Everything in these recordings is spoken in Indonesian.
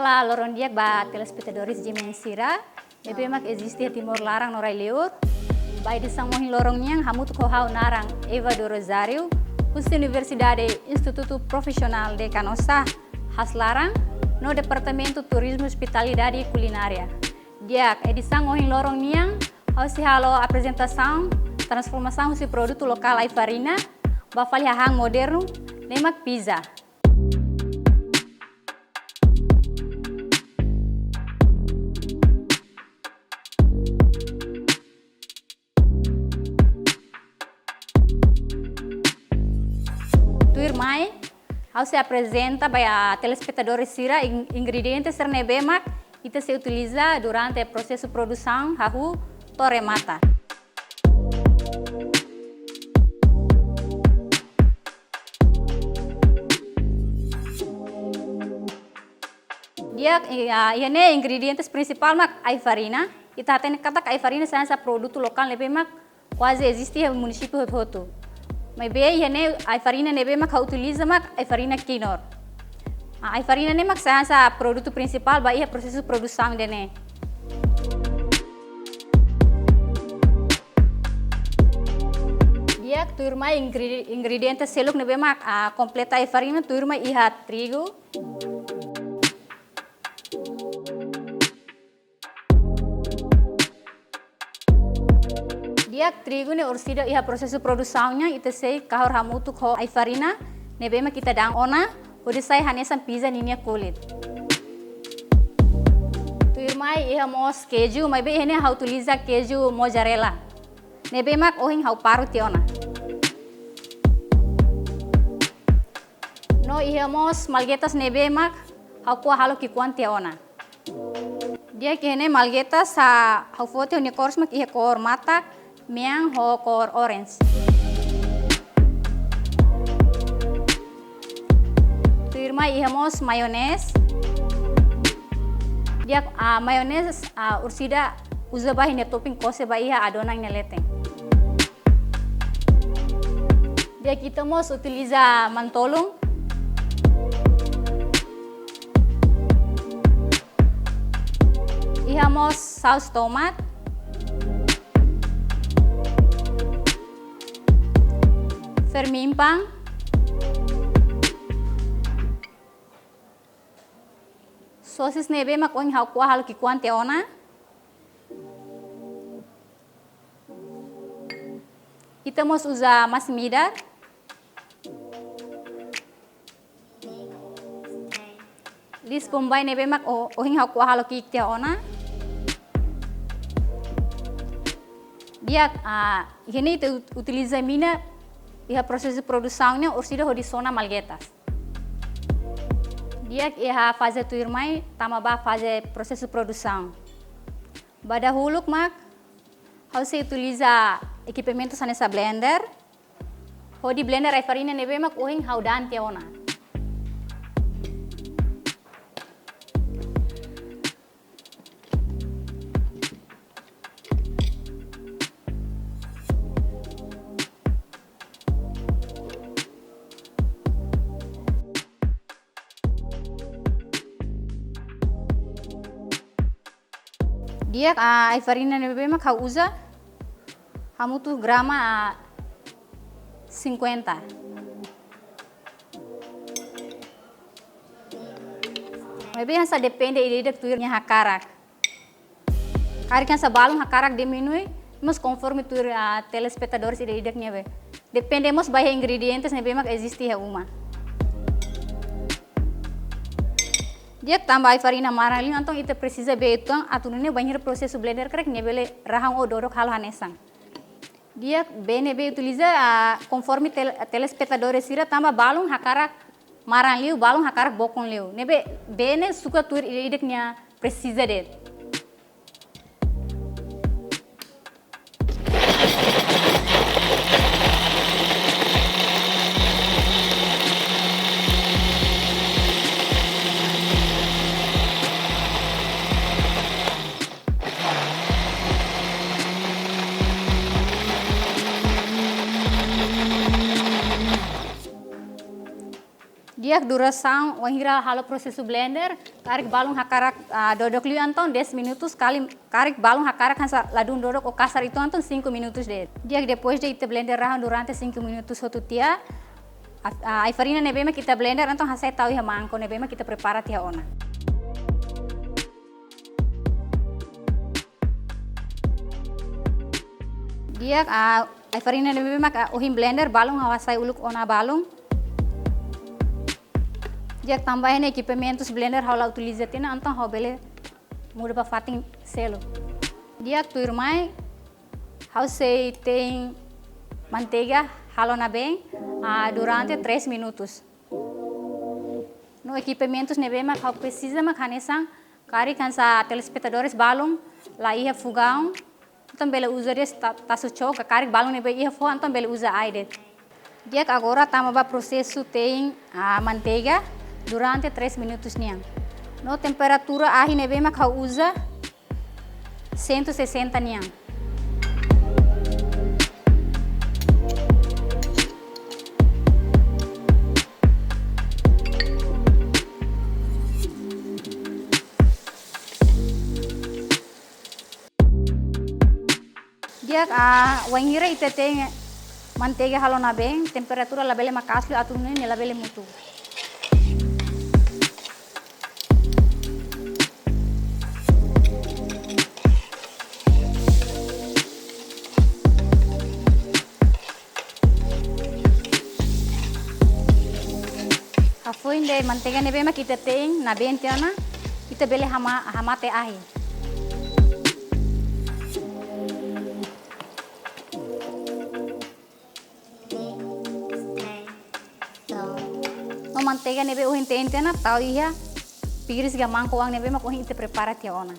Olá, lorong dia ba telespectadores de Mensira. Nebe mak existe Timor Larang norai Leor. Ba edisang mohin lorong niang hamut ko hau narang Eva do Rosário. Husi Universidade Instituto Profissional de Canossa, Haslarang, no Departamento Turismo Hospitalidade e Culinária. Dia edisang mohin lorong niang hau si halo apresentação, transformação si produto lokal ai farina, ba fali hang moderno, nemak pizza. Tuirmai, ao se apresenta para telespectadores sira ingredientes sernebemak itu se utiliza durante o processo produção hahu torremata. Dia ini ingredientes principal mak ai farina. Ita tem kata ai farina sansa produto local nebemak quase existe no município de Hoto. Mas bem, a farina nebe mak utiliza mak a farina quinor. A farina ne mak sa produto principal ba ia processo produção dene. Dia turma ingredientes seluk nebe mak completa a farina turma iha trigo. Dia trigo ne ursida iha prosesu produsaunnya itu sei kahor hamutu ko ai farina nebe ma kita dang ona hodi sai hanesan pizza ninia kulit. Tuirmai iha mos keju mai be hene hau utiliza keju mozzarella. Nebe mak ohing hau paru tiona. No iha mos malgetas nebe mak hau kuah halo kikuan tiona. Dia kene malgetas sa hau foto ni kors mak iha kor matak Miang ho kor orange. Tuirma ihamos mayones. Dia mayones ursida usa bah ne topping kose ba iha adonan neleteng. Dia kita mos utiliza mantolong. Ihamos saus tomat. Fermimpang, sosis nebe mak oing hau kuah halo kikuan teona. Kita mos usa mas mida. Dis Bombay nebe mak oing hau kuah halo kik teona. Dia ini utiliza mina iha prosesso produçãonya ursida hodi sona malgetas. Dia iha fase tuirmai tama ba fase prosesso produção. Bada huluk mak hau se utiliza equipamentos nessa blender. Hodi blender ai farina nebe mak ohing hau dan teona. Dia ai farina nebe mak hau usa hamutu grama 50. Maybe hansa depende ide tuirnya hakarak. Karikan sa balong hakarak diminui, mas conforme tuir telespectadores ide be. Depende mos bahaya ingredientes nebe mak existe ha uma. Dia tambah farina marali antong ita precisa betuang atunune banhir prosesso blender krek nebele rahang o dorok halo hanesang. Dia BNB utiliza conforme telespectadores sira tambah balung hakarak marali balung hakarak bokon leu. Nebe bene suka tur ideknya precisa det. Dia duração wanghira halo prosesu blender, karik balung hakarak dodok liu anton 10 minutos kali karik balung hakarak hansa ladung dodok o kasar itu anton 5 minutos de. Dia depois de ite blender rahan durante 5 minutos hotu tia. A farinha nebema kita blender anton hasai tahu ya mangko nebema kita prepara tia ona. Dia a farinha nebema ohim blender balung hawasai uluk ona balung. Dia tambahin equipamentos blender hau la utilizatina anton hau bele muda pa fating selo. Dia tuirmai hau sei tem manteiga halo na bem durante 3 minutos. No equipamentos nebema hau precisa ma kanesang kari kansa telespectadores balung la ia fogão anton bele usa des tasu choca kari balung nebe ia fo anton bele usa aire. Dia agora tama ba processo tem manteiga durante 3 minutos niang. No temperatura ahi nebema kau usa 160 niang. Dia wangira ite tem manteiga halo na bem, temperatura labele makasli atunne ne labele mutu. Foi de manteiga nebema kita tem na bentiana kita bele hamate ahi. No manteiga nebe uhin tentena tau ia piris ga mangko ang nebema ko ite prepara tia ona.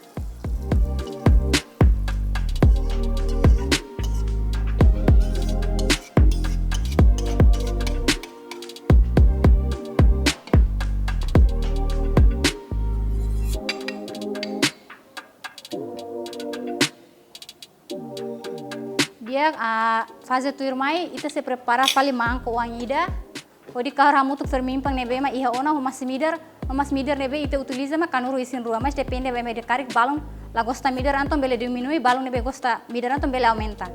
Dia fase tuirmai ita se prepara fali mangko ang ida. Odi kau ramu tu fermimpang nebema iha ona mas mider nebe ita utiliza ma kanuru isin rua mas depende beme de karik balung la gosta mider anton bele diminui balung nebe gosta mider anton bele aumenta.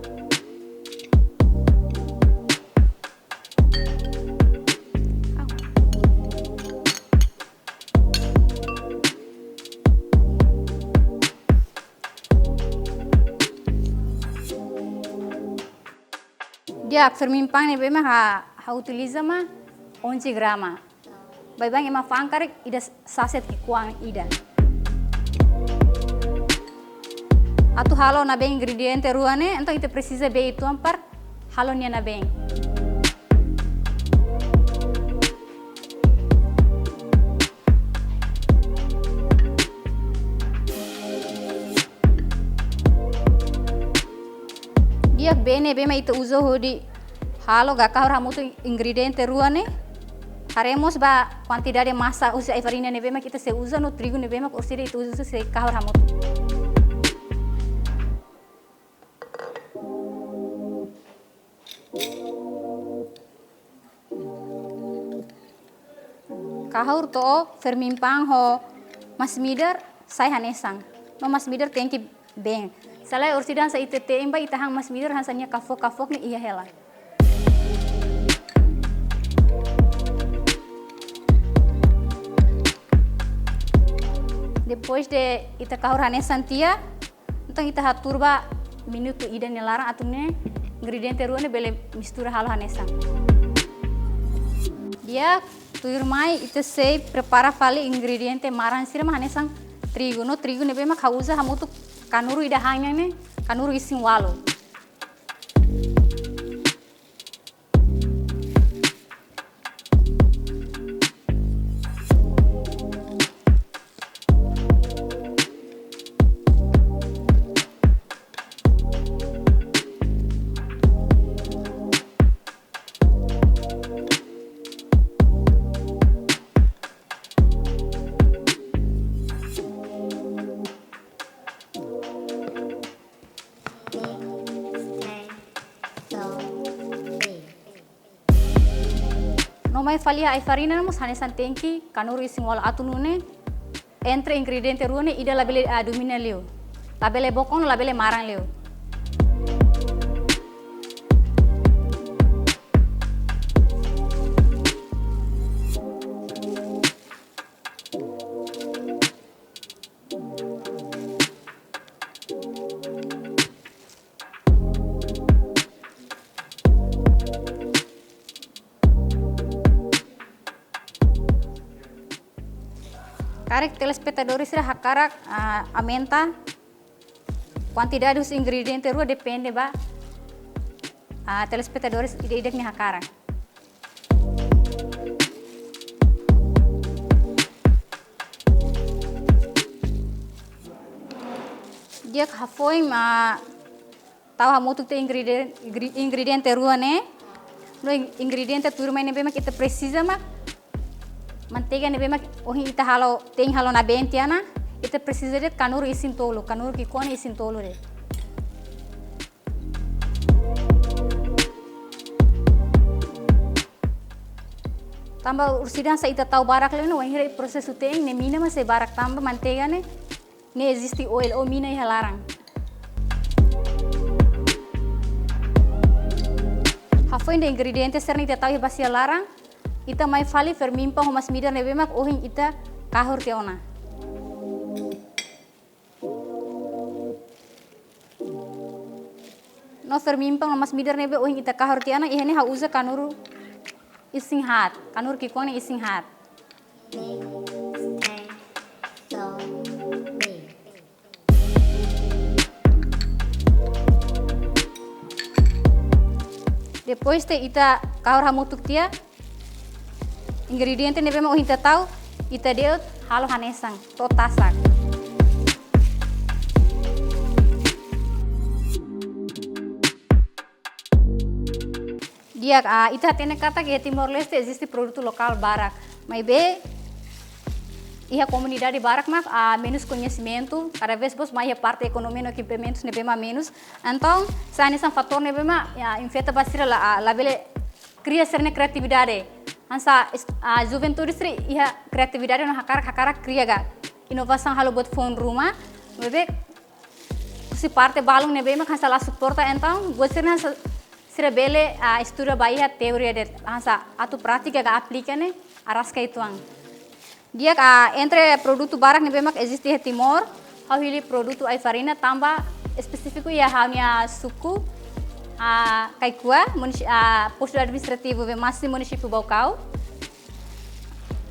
Dia fermimpang nebema ha utiliza ma 11 grama. Baibang ema fangkarik ida saset ki kuang ida. Atu halo na bem ingrediente ruane, então ite precisa be itu ampar halo nia na bem. Dia bene bema ite uso hodi halo gakau ramu tu ingrediente ruane. Haremos ba quantidade de massa usa farinha nebema kita se usa no trigo nebema kursi itu usa se kahor ramu tu. Kahor to fermimpang ho mas mider sai hanesang. No mas mider tem que bem. Salai orsidan sa ite temba itahang mas mider hansanya kafok ni iya hela. Depois de ita kahor hanesan tia, então ita haturba minuto ida nelarang atunne ingrediente ruane bele mistura halo hanesan. Dia tuirmai ita sei prepara fali ingrediente maran sira hanesan trigo no trigo nebe ma kauza hamutu kanuru ida hanya ne kanuru isin walo. mai falia ai farina namos hanesan tenki kanuru ising wala atunune entre ingrediente ruane ida labele domina leo. Labele bokon labele marang leo. Karek telespectadores ira hakarak aumenta quantidade dos ingredientes rua depende ba telespectadores ide ni hakarak. Dia hafoi tahu hamutu te ingrediente rua ne no ingrediente turma ne bema kita precisa mak manteiga ne bema ohi ita halo tem halo na bentiana ita precisa de kanuru isin tolo kanuru ki kone isin tolo de tambah ursidan sa ita tahu barak le no hira proses tem ne mina mas se barak tambah manteiga ne existe oil o mina e halarang hafoi de ingredientes serni ita tahu basi halarang ita mai fali fermimpa homas mida nebe mak ohin ita kahur tiona. No fermimpa homas mida nebe ohin ita kahur tiana ihene ha uza kanuru ising hat, kanur kikone ising hat. Depois te ita kahur hamutuk tia ingrediente nebe mau ita tahu ita deut halo hanesang to tasak dia ita tene kata que Timor Leste existe produto lokal barak mas be iha comunidade barak mak menos conhecimento cada vez mais parte economia no equipamentos nebe ma menos então sanesan fator nebe ma infeta basira la bele cria serne criatividade ansa juventude sri iha criatividade no hakarak cria ga inovação halo buat phone rumah bebek si parte balung nebe ma kansa la suporta então buat sira bele estuda baia teoria de ansa atu prática ga aplica ne arasca ituang dia entre produto barak nebe mak existe he Timor hau hili produto ai farina tambah específico ia haunya suku Kaikua, posto administrativo de Massi município Baucau.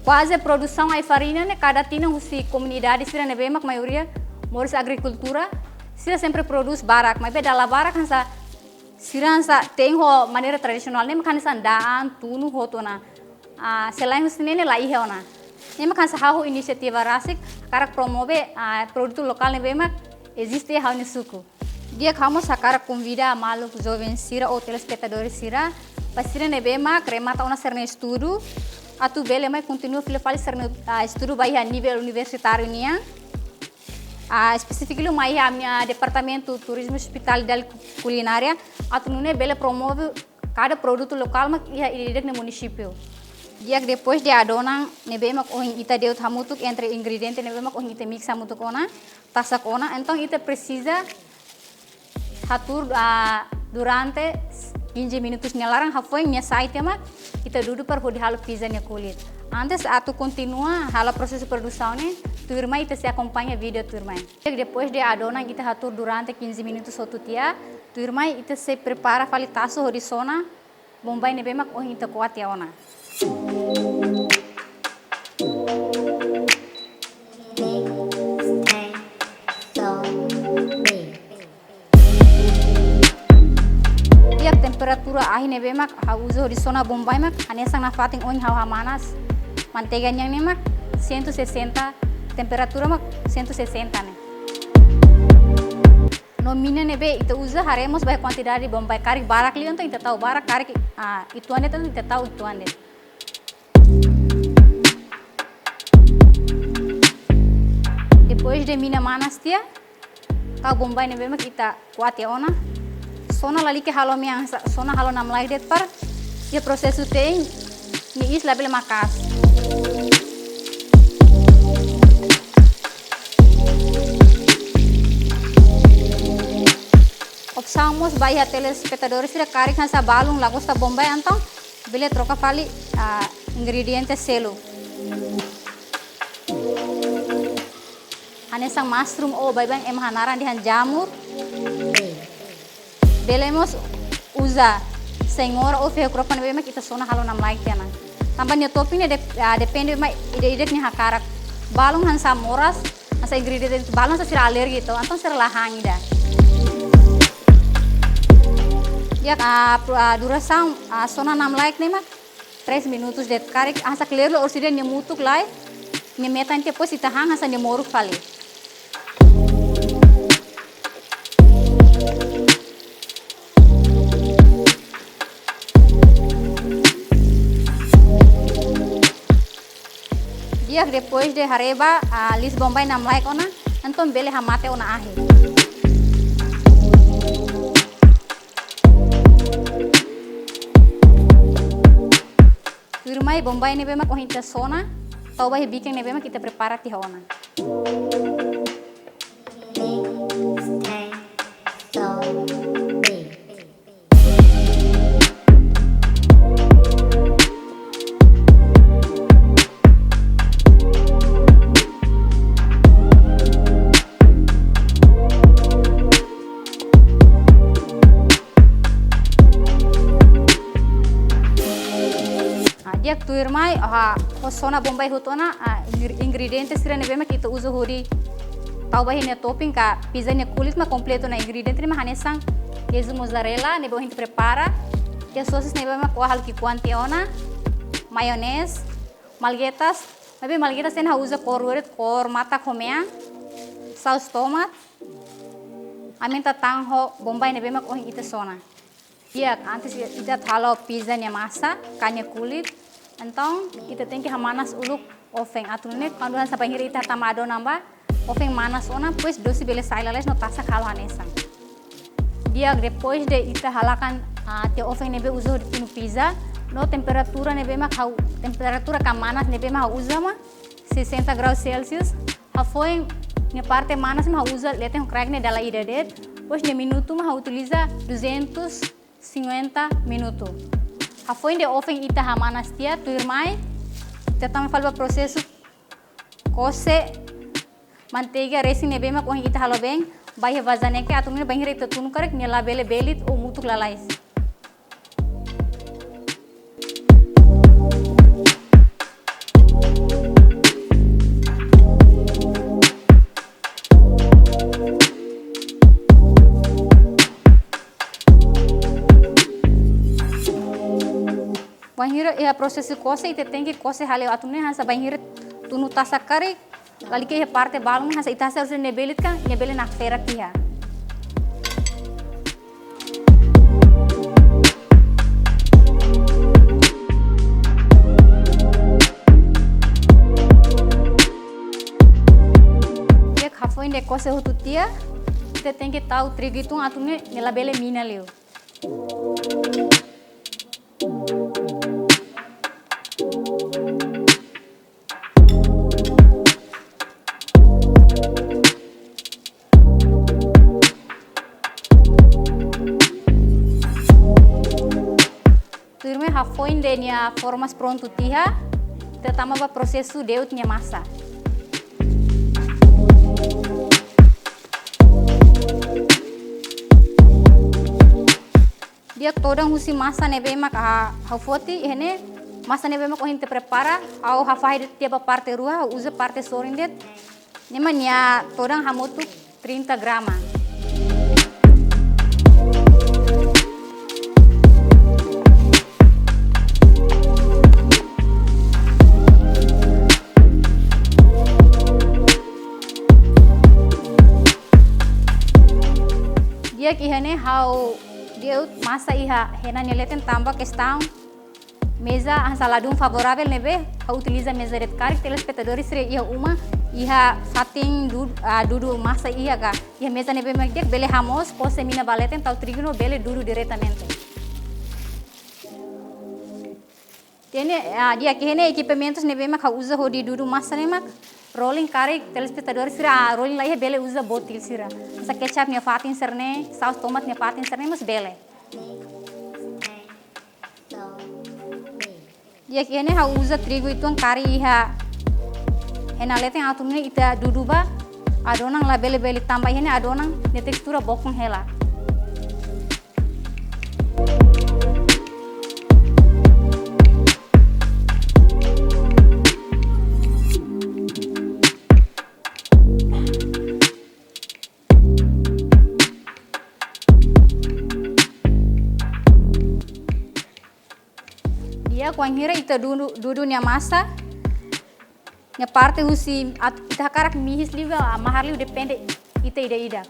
Quase a produção ai farina né cada tina usi comunidade sira nebe mak maioria moris agricultura sira sempre produz barak, mas beda la barak hansa sira hansa tem ho maneira tradicional nem kan san daan tunu hotona selain husnene la ihe ona nem kan sa hau inisiativa rasik karak promove produto lokal nebe mak existe hau ni suku. Dia kamu sakara convida malu jovem sira ou telespectadores sira pasira nebe mak remata una serne estudo atu bele mai continua file fali serne estudo vai a nível universitário nia especificamente mai a minha departamento turismo hospitalidade culinária atu nune bele promove cada produto local mak ia idek no município dia depois de adonang nebe mak ohin ita deut hamutuk entre ingrediente nebe mak ohin ita mix hamutuk ona tasak ona então ita precisa hatur durante 15 minutos nyalarang hafoi minha site mak ita duduk par hodi halo pizza nya kulit antes atu continua hala proses produção ne tu irmã ita se acompanha vídeo tu irmã depois de adonang ita hatur durante 15 minutos sotu tia tu irmã ita se prepara fali taso hodi sona bombay nebe mak ohin ita kuat ya ona temperatura ahi nebe mak uso di zona Bombay mak hanesang na fating oin hawa manas manteiga nyang ne mak 160 temperatura mak 160 ne no mina nebe ita usa haremos by quantidade Bombay karik barak lion to ita tahu barak karik ituane to ita tahu ituane depois de mina manas tia kau Bombay nebe mak ita kuat ya ona sona lali ke halo miang sona halo nam lai det par dia prosesu tem ni is label makas. Opsamos baia telespectadores sira cari hansa balung lagosta Bombay então bele troca fali ingredientes selo. Hanesang mushroom o baibang hanaran dihan jamur. Belemos usa senhora ou ferro cropan bema kita sona halo nam like tiana. Tambahnya topping depende mai ide ni hakarak. Balung hansa moras, hansa ingredients balung sa sira alergi to, então sira lahang ida. Ya duração sona nam like nem mak 3 minutos de karik hansa clearlo orsida ni mutuk lai. Ni metan te pos itahang hansa ni moruk fali. Dia depois de hareba lis Bombay nam like ona, então bele hamate ona ahi. Firmai Bombay ne bema kohinta sona, tau bahi bikin ne bema kita prepara ti hona. Dia tuirmai sona Bombay hutona ingredientes sira ne bema kita uso huri tau bahi ne topping ka pizza ne kulit ma completo na ingredientes ma hanesang queijo mozzarella ne bohin prepara ya sosis ne bema ko halki quantiona maionese malguetas tapi malguetas ten usa cor mata comea saus tomat aminta tangho Bombay ne bema ko ita sona dia antes kita thalo pizza ne massa kanya kulit. Então, kita tem que manas uluk ofeng. Atune quando hansa banhira ita tamado namba, ofeng manas ona, pues dosi bele sailales no tasa kalau hanesan. Dia depois de ita halakan te ofeng nebe uso no pizza, no temperatura nebe ma kau temperatura kamanas nebe ma usa ma 60 graus Celsius. Ha foi minha parte manas ma usa lete um crack ne dala ida det, pues ne minuto ma utiliza 250 minutos. A foi de ofen ita hamanas tia tuirmai tetame falba processo cose manteiga resin nebe ma kohin ita halo beng bai vazane ke atumne bahir ita tunu karek nela bele belit o mutuk lalais. Banhira processo coce e tem que coce haleu atumne hansa banhira tunu tasa kari lali ke parte balung hansa itasa harus nebelit kan nebele nak fera tia. Dia khafoin de coce hutu tia te tem que tau trigitung atumne nela bele mina leu. Foi denia formas pronto tia, tetama ba processo deut nya massa. Dia todang husi massa nebe mak hafoti ene massa nebe mak ohinte prepara au hafai tia ba parte rua usa parte sorindet. Nemanya todang hamotu 30 grama. Dia kihane hau dia masa iha hena nyeleten tambah questão mesa saladum favorável nebe hau utiliza mesa de carne telespectadores re iha uma iha fating dudu masa iha ga iha mesa nebe magdek bele hamos ko semina baleten tau trigno bele dudu diretamente. Tiene dia que hene equipamentos nebe mak usa hodi dudu massa ne mak rolling kari telespectadores sira rolling lá bele usa botil sira. Sa ketchup ne fatin serne, saus tomat ne fatin serne mas bele. Dia que hene usa trigo itu kari iha. Hena leteng atumne ita dudu ba adonan la bele tambah hene adonan ne tekstura bokong hela. Dia kuanghira ita dudu nya massa nya parte husi ita karak mihis liga mahar liu depende ita ida.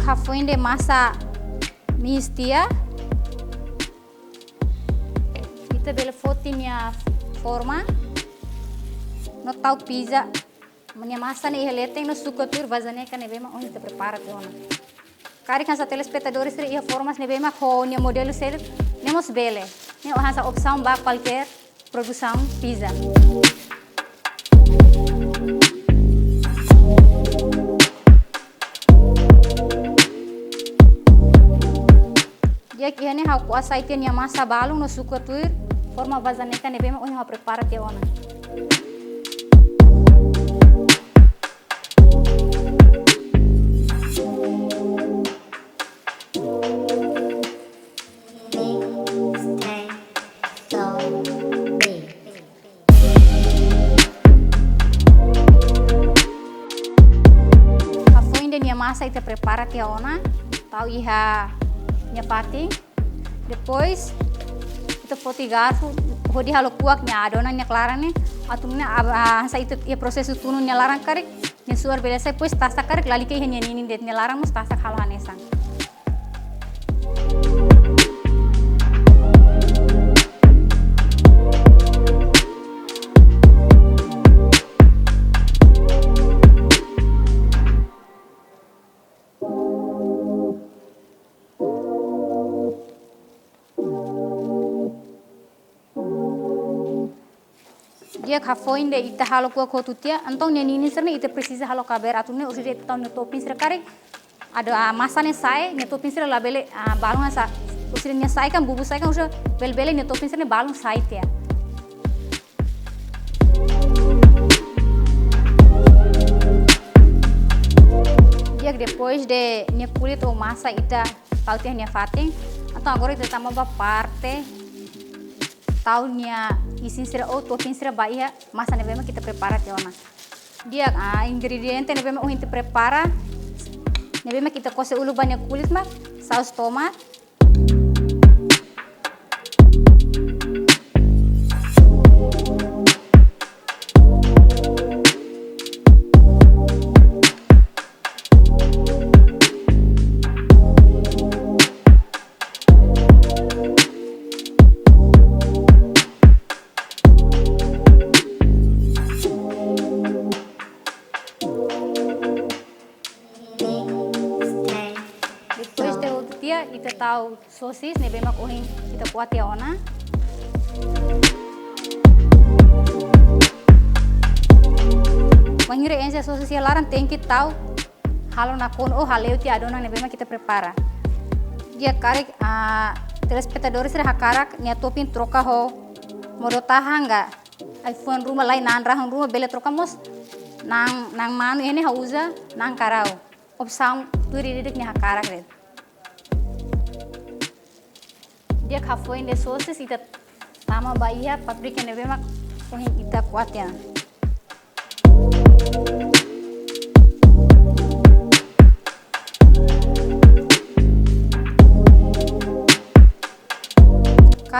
Hafoin de massa mistia ita bele fotinha forma no tau pizza minha massa ne helete no suco tur vazane ka ne bema onde te prepara teona cari kan sa telespectadores ia formas ne bema ho ne modelo sel nemos bele ne essa opção ba qualquer produção pizza. Dia que hene hau kuasa ite nia massa balung no suco tuir forma vazaneka ne bema onde prepara teona. Hafoin de nia massa ite prepara teona tau iha nya pating depois ita poti garfo hodi halo kuak nya adonan nya clarane atumna sa ita ia prosesu tunu nya larang karik nya suar belesa pois tasa karik lali ke nya ninin det nya larang mus tasa halo hanesan. Dia hafoin de ita halo kuak hotutia antong nya ninin serne ita precisa halo kaber atumne usire tau nya topin sire karik ada masa ne sai nya topin sire labele balung sa usire nya sai kan bubu sai kan usire bel nya topin sire balung sai tia. Dia depois de nya kulit ou massa ita tau tia nya fating atau agora ita tambah parte tau nya isin sira ou topin sira baia massa ne bema kita prepara teona. Dia ingrediente ne bema kita prepara ne bema kita kose ulu banyak kulit mak saus tomat ita tahu sosis ne bema kohin kita buat ya ona. Manhire ense sosis ya laran tem que tahu halo na kon o haleu ti adonan ne bema kita prepara. Dia karik telespectadores re hakarak nia topin troca ho modo tahanga iPhone rumah lain nan rahang rumah bele troca mos nang manu ini ha usa nang karau opsang turi didik nia hakarak re. Dia hafoin de sosis ita tama baia paprika ne bema kohin ita kuat ya.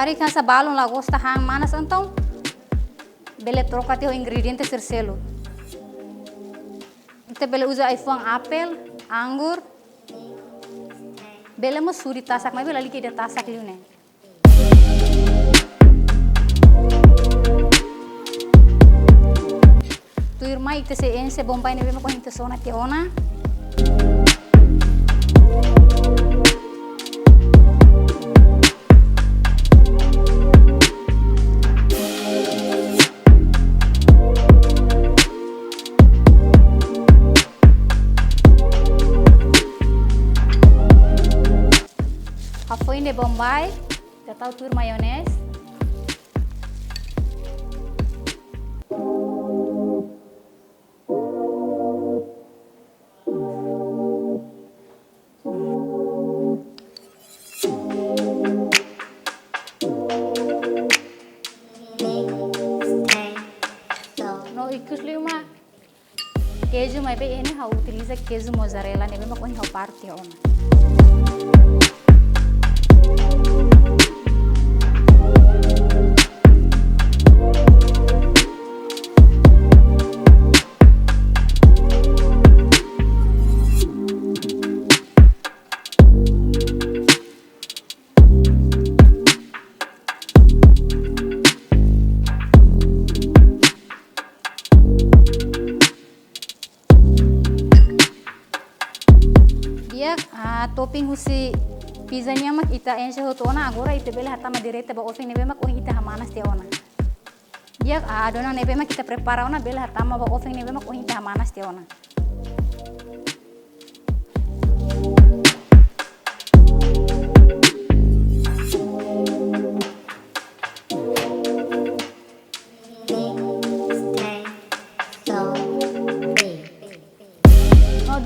Mari kan sa balon la gosta hang manas então bele troca teu ingredientes terselo. Kita bele usa iPhone apel, anggur. Bele mo suri tasak, mas bele lagi de tasak liu ne. Tu irmã ite se ense bombai ne bema ko inte sona te ona. Foi de Bombay, já está o tur maionese. No ikus lima queijo, mas bem ele utiliza queijo mozzarella, ne bem mas com parte ona. Dia topping husi pizza nya mak ita enche hotona agora ite bele hatama direta ba oven nebe mak ita hamanas te ona. Dia adonan nebe mak kita prepara ona bele hatama ba oven nebe mak ita hamanas te ona.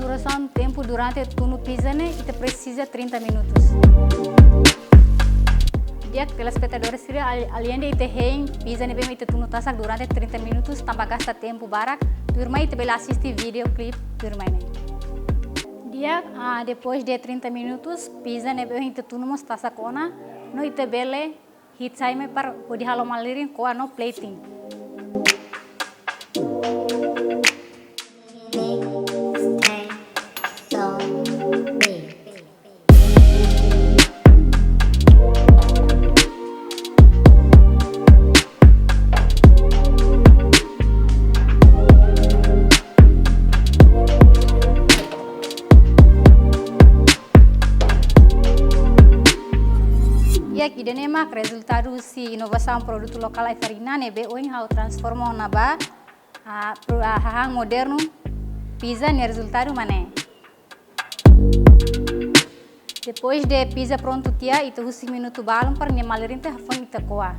Duração tempo durante tudo pizza né kita precisa 30 minutos. Dia telespectadores sira além de ite hein pizza ne bem ite tudo tasak durante 30 minutos tambah gasta tempo barak turma ite bela assistir video clip turma ne. Dia depois de 30 minutos pizza ne bem ite tudo mos tasak ona no ite bele hit time par podi halo malirin ko no plating. Idene mak resultado si inovação produto lokal ai farina nebe oin hau transforma na ba hang moderno pizza ne resultado mané. Depois de pizza pronto tia itu husi minuto balon par ne malerin te hafon ita koa.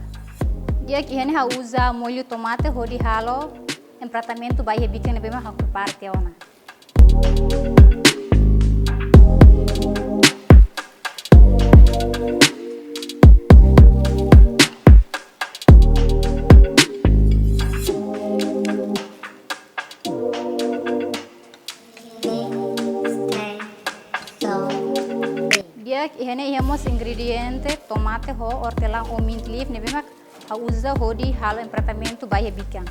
Dia que hene usa molho tomate rodi halo em tratamento vai bikin nebe mak hau parte ona. Ihene ihemos ingrediente tomate ho hortelã ou mint leaf nebe mak usa hodi halo em tratamento vai bikan.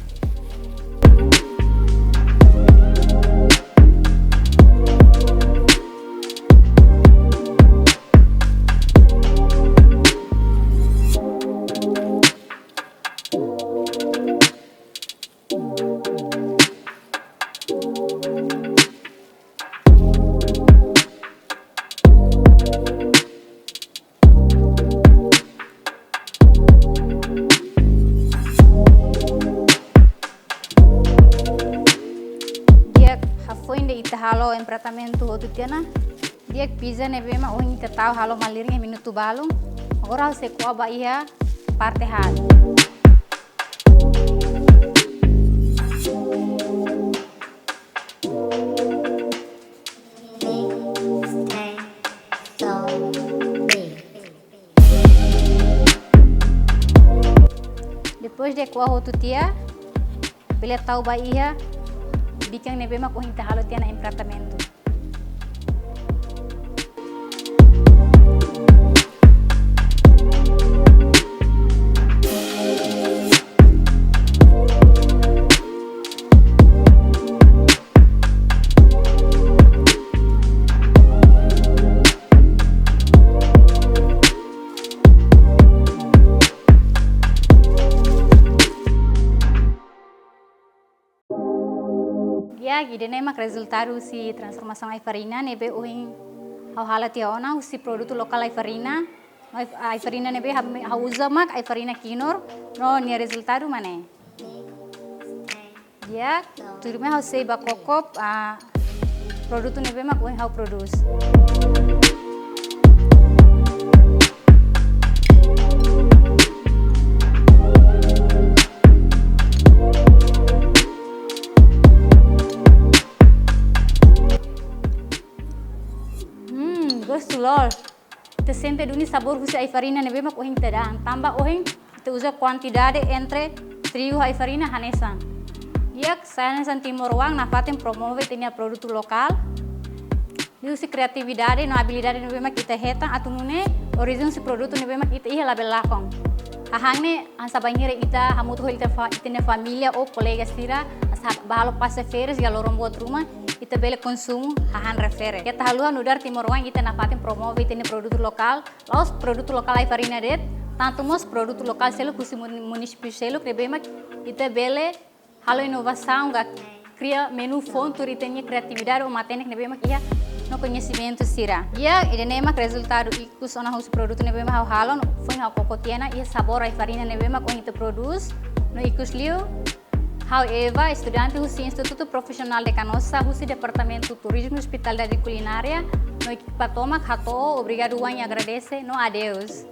Halo em tratamento outro tiana dia pizza nebe ma oin tetau halo maliring minuto balung agora você coa ia parte halo depois de coa outro tia bele tau ia bikin nebe mak oin halo tiana em tratamento. idene mak resultado si transformação ai farina nebe uing hau halati ona usi produto lokal ai farina. Ai farina nebe ha usa mak ai farina kinor no ni resultado mane. Ya, turime hau sei ba kokop produto nebe mak uing hau produce. Gosto lol. Te sente duni sabor husi ai farina nebe mak ohing tedang. Tambah ohing te usa quantidade entre trigo ai farina hanesan. Yak sanesan Timor Wang na fatem promove tenia produto lokal. Usi criatividade no habilidade nebe mak ita hetang atumune origin si produto nebe mak ita iya label lakong. Hahangne ansa bangire ita hamutu ita família ou colegas tira asap bahalo passe feiras ya lorong buat rumah ita bele konsumo hahan refere. Kita haluan udar Timor Wang ita nafatin promove ita produto lokal. Laos produto lokal ai farina det, tanto mos produto lokal selo kusi município selo nebe mak ita bele halo inovação ga cria menu fontur ita nya criatividade ou matenek nebe mak iya no conhecimento sira. Ia idene mak resultado ikus ona hus produto nebe mak halon foi ha cocotiana ia sabor ai farina nebe mak on ita produz no ikus liu. However, estudante do Instituto Profissional de Canossa, do Departamento Turismo e Hospitalidade Culinária, no Equipatoma, Rato, obrigado e agradece, no adeus.